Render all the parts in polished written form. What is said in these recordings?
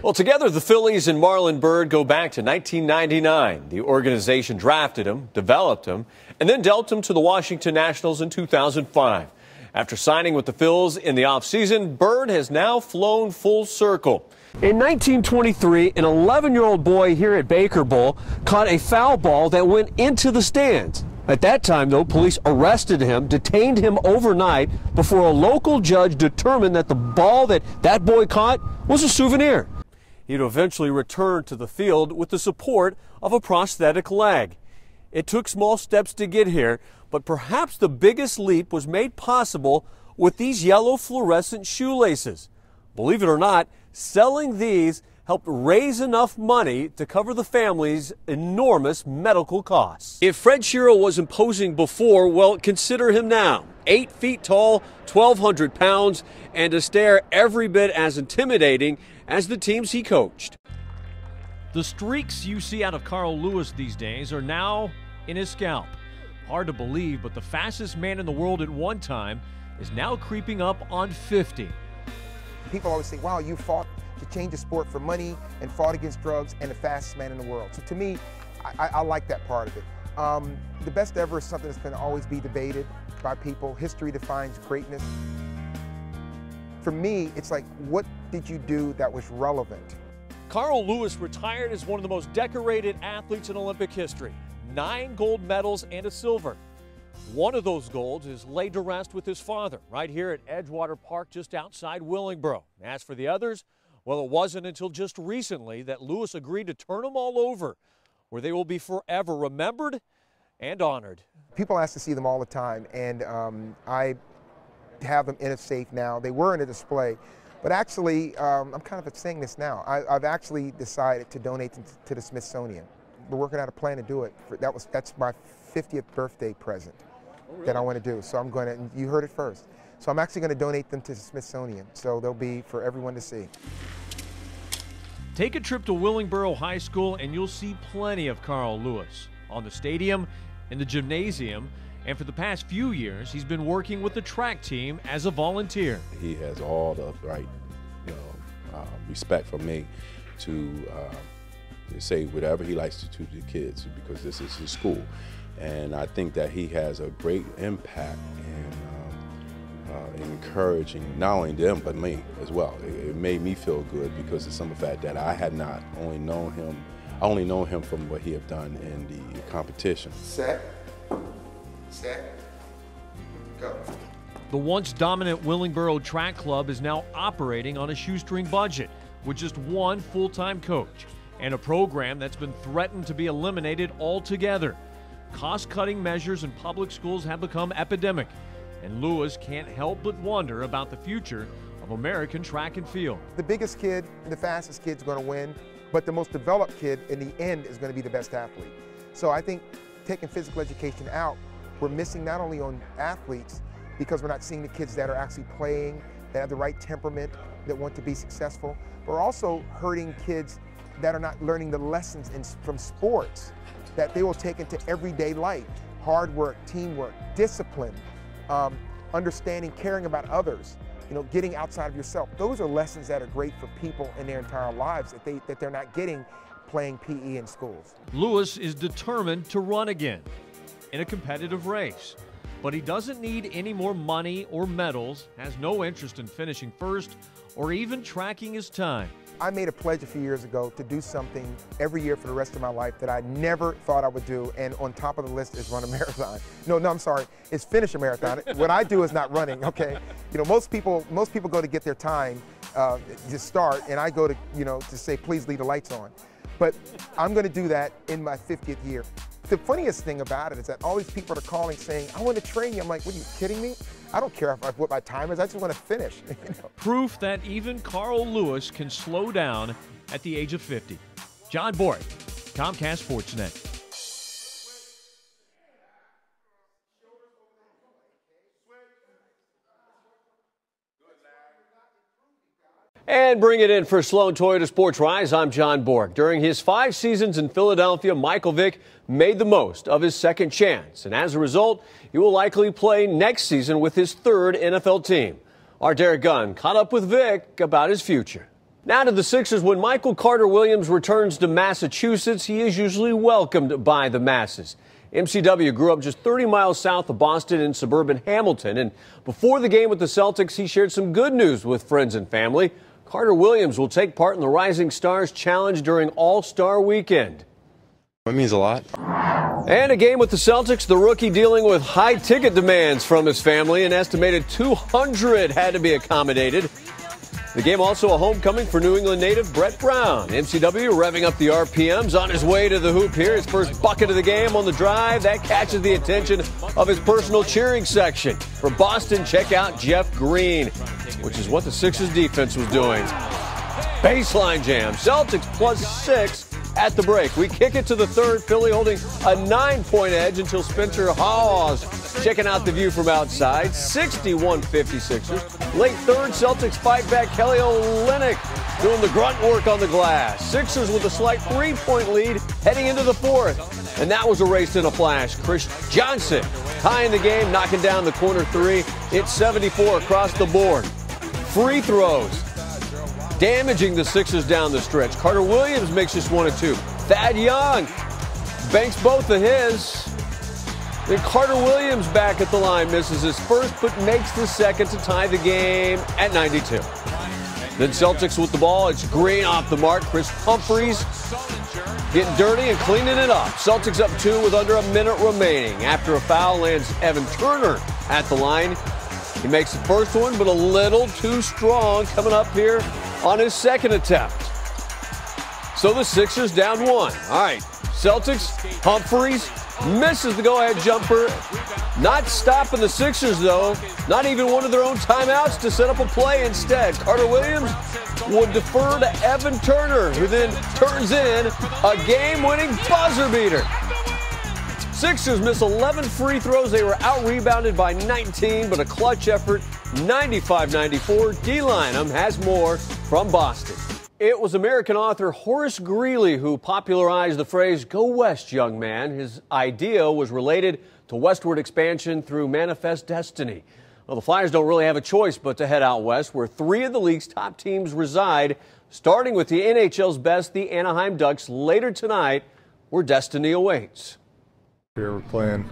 Well, together the Phillies and Marlon Byrd go back to 1999. The organization drafted him, developed him, and then dealt him to the Washington Nationals in 2005. After signing with the Phils in the offseason, Byrd has now flown full circle. In 1923, an 11-year-old boy here at Baker Bowl caught a foul ball that went into the stands. At that time, though, police arrested him, detained him overnight before a local judge determined that the ball that boy caught was a souvenir. He'd eventually return to the field with the support of a prosthetic leg. It took small steps to get here, but perhaps the biggest leap was made possible with these yellow fluorescent shoelaces. Believe it or not, selling these helped raise enough money to cover the family's enormous medical costs. If Fred Shiro was imposing before, well, consider him now. 8 feet tall, 1,200 pounds, and a stare every bit as intimidating as the teams he coached. The streaks you see out of Carl Lewis these days are now in his scalp. Hard to believe, but the fastest man in the world at one time is now creeping up on 50. People always say, wow, you fought to change the sport for money and fought against drugs and the fastest man in the world. So to me, I like that part of it. The best ever is something that's going to always be debated by people. History defines greatness. For me, it's like, what did you do that was relevant? Carl Lewis retired as one of the most decorated athletes in Olympic history. 9 gold medals and a silver. One of those golds is laid to rest with his father right here at Edgewater Park just outside Willingboro. As for the others, well, it wasn't until just recently that Lewis agreed to turn them all over, where they will be forever remembered and honored. People ask to see them all the time, and I have them in a safe now. They were in a display, but actually, I'm kind of saying this now. I've actually decided to donate them to the Smithsonian. We're working out a plan to do it. That's my 50th birthday present that I want to do. So I'm going to, you heard it first. So I'm actually going to donate them to the Smithsonian. So they'll be for everyone to see. Take a trip to Willingboro High School and you'll see plenty of Carl Lewis on the stadium, in the gymnasium, and for the past few years, he's been working with the track team as a volunteer. He has all the right, respect for me to say whatever he likes to the kids, because this is his school. And I think that he has a great impact in encouraging not only them, but me as well. It made me feel good because of some of the fact that I had not only known him, I only know him from what he had done in the competition. Set, go. The once dominant Willingboro Track Club is now operating on a shoestring budget with just one full-time coach and a program that's been threatened to be eliminated altogether. Cost-cutting measures in public schools have become epidemic, and Lewis can't help but wonder about the future of American track and field. The biggest kid, the fastest kid's going to win, but the most developed kid in the end is going to be the best athlete. So I think taking physical education out, we're missing not only on athletes, because we're not seeing the kids that are actually playing, that have the right temperament, that want to be successful, but we're also hurting kids that are not learning the lessons from sports that they will take into everyday life. Hard work, teamwork, discipline, understanding, caring about others, getting outside of yourself. Those are lessons that are great for people in their entire lives that they're not getting playing PE in schools. Lewis is determined to run again in a competitive race, but he doesn't need any more money or medals, has no interest in finishing first or even tracking his time. I made a pledge a few years ago to do something every year for the rest of my life that I never thought I would do, and on top of the list is run a marathon. No, I'm sorry, it's finish a marathon. What I do is not running, okay? Most people go to get their time to start, and I go to say, please leave the lights on. But I'm gonna do that in my 50th year. The funniest thing about it is that all these people are calling saying, I want to train you. I'm like, what, are you kidding me? I don't care what my time is, I just want to finish. Proof that even Carl Lewis can slow down at the age of 50. John Bork, Comcast Sportsnet. And bring it in for Sloan Toyota Sports Rise, I'm John Bork. During his 5 seasons in Philadelphia, Michael Vick made the most of his second chance. And as a result, he will likely play next season with his 3rd NFL team. Our Derek Gunn caught up with Vick about his future. Now to the Sixers. When Michael Carter-Williams returns to Massachusetts, he is usually welcomed by the masses. MCW grew up just 30 miles south of Boston in suburban Hamilton, and before the game with the Celtics, he shared some good news with friends and family. Carter-Williams will take part in the Rising Stars Challenge during All-Star Weekend. It means a lot. And a game with the Celtics, the rookie dealing with high ticket demands from his family. An estimated 200 had to be accommodated. The game also a homecoming for New England native Brett Brown. MCW revving up the RPMs on his way to the hoop here. His first bucket of the game on the drive. That catches the attention of his personal cheering section. For Boston, check out Jeff Green, which is what the Sixers defense was doing. Baseline jam. Celtics +6 at the break. We kick it to the third. Philly holding a 9-point edge until Spencer Hawes checking out the view from outside. 61-56ers. Late third, Celtics fight back. Kelly Olynyk doing the grunt work on the glass. Sixers with a slight 3-point lead heading into the fourth. And that was erased in a flash. Chris Johnson tying the game, knocking down the corner three. It's 74 across the board. Free throws damaging the Sixers down the stretch. Carter-Williams makes just 1 of 2. Thad Young banks both of his. Then Carter-Williams back at the line, misses his first but makes the second to tie the game at 92. Then Celtics with the ball. It's Green off the mark. Chris Humphries getting dirty and cleaning it up. Celtics up 2 with under a minute remaining. After a foul lands Evan Turner at the line. He makes the first one, but a little too strong coming up here on his second attempt. So the Sixers down 1. All right, Celtics, Humphries misses the go-ahead jumper. Not stopping the Sixers, though. Not even one of their own timeouts to set up a play instead. Carter-Williams will defer to Evan Turner, who then turns in a game-winning buzzer beater. Sixers miss 11 free throws. They were out-rebounded by 19, but a clutch effort, 95-94. D-Lineham has more from Boston. It was American author Horace Greeley who popularized the phrase, "Go west, young man." His idea was related to westward expansion through manifest destiny. Well, the Flyers don't really have a choice but to head out west, where 3 of the league's top teams reside, starting with the NHL's best, the Anaheim Ducks, later tonight, where destiny awaits. Here we're playing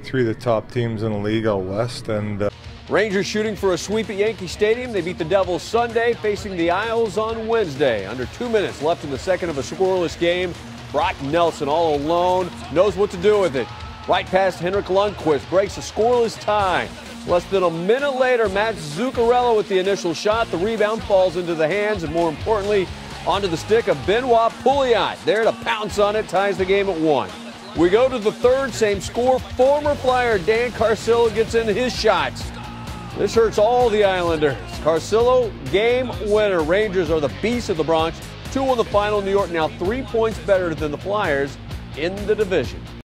3 of the top teams in the league out west, and Rangers shooting for a sweep at Yankee Stadium. They beat the Devils Sunday, facing the Isles on Wednesday. Under 2 minutes left in the second of a scoreless game. Brock Nelson all alone, knows what to do with it. Right past Henrik Lundqvist, breaks a scoreless tie. Less than a minute later, Matt Zuccarello with the initial shot. The rebound falls into the hands, and more importantly, onto the stick of Benoit Pouliot. There to pounce on it, ties the game at 1. We go to the third, same score. Former Flyer Dan Carcillo gets in his shots. This hurts all the Islanders. Carcillo, game winner. Rangers are the beasts of the Bronx. 2 on the final. New York now 3 points better than the Flyers in the division.